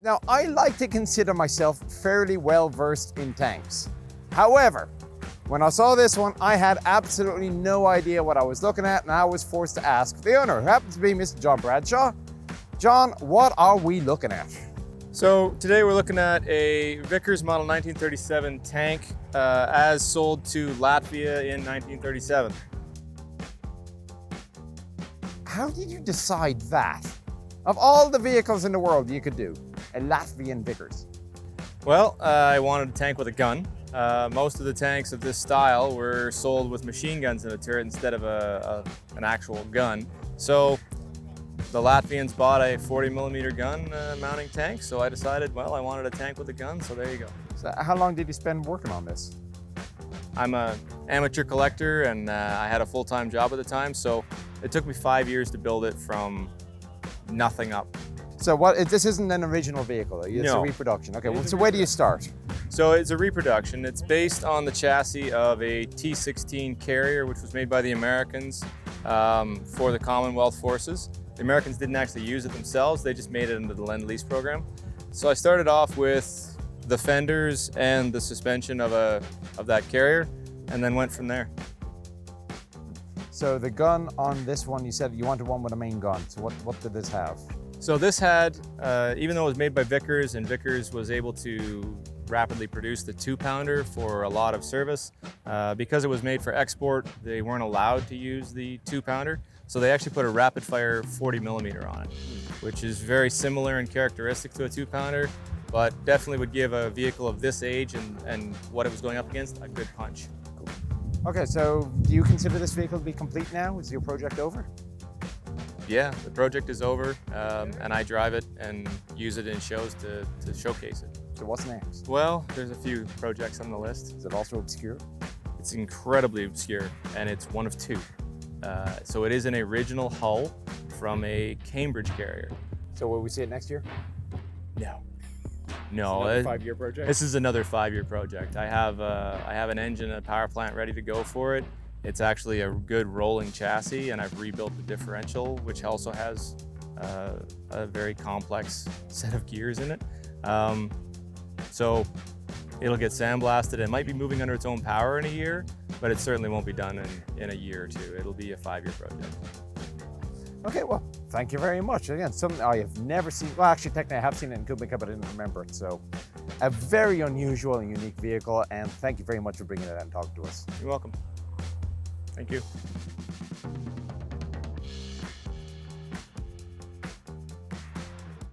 Now, I like to consider myself fairly well versed in tanks. However, when I saw this one, I had absolutely no idea what I was looking at, and I was forced to ask the owner, who happens to be Mr. John Bradshaw. John, what are we looking at? So today we're looking at a Vickers Model 1937 tank as sold to Latvia in 1937. How did you decide that? Of all the vehicles in the world you could do, a Latvian Vickers. Well, I wanted a tank with a gun. Most of the tanks of this style were sold with machine guns in the turret instead of an actual gun. So the Latvians bought a 40mm gun mounting tank, so I decided, well, I wanted a tank with a gun, so there you go. So how long did you spend working on this? I'm an amateur collector and I had a full-time job at the time, so it took me 5 years to build it from nothing up. So this isn't an original vehicle, it's No. a reproduction. Okay, well, so where do you start? So it's a reproduction. It's based on the chassis of a T-16 carrier, which was made by the Americans for the Commonwealth Forces. The Americans didn't actually use it themselves, they just made it under the Lend-Lease program. So I started off with the fenders and the suspension of that carrier, and then went from there. So the gun on this one, you said you wanted one with a main gun. So what did this have? So this had, even though it was made by Vickers, and Vickers was able to rapidly produce the 2-pounder for a lot of service, because it was made for export, they weren't allowed to use the 2-pounder. So they actually put a rapid fire 40mm on it, which is very similar in characteristic to a 2-pounder, but definitely would give a vehicle of this age and what it was going up against a good punch. Okay, so do you consider this vehicle to be complete now? Is your project over? Yeah, the project is over, and I drive it and use it in shows to showcase it. So what's next? Well, there's a few projects on the list. Is it also obscure? It's incredibly obscure, and it's one of two. So it is an original hull from a Cambridge carrier. So will we see it next year? No. No, Another 5-year project? This is another 5-year project. I have an engine and a power plant ready to go for it. It's actually a good rolling chassis, and I've rebuilt the differential, which also has a very complex set of gears in it. So it'll get sandblasted. It might be moving under its own power in a year, but it certainly won't be done in a year or two. It'll be a 5-year project. Okay, well, thank you very much. Again, something I have never seen. Well, actually, technically, I have seen it in Kubik, but I didn't remember it. So, a very unusual and unique vehicle, and thank you very much for bringing it out and talking to us. You're welcome. Thank you.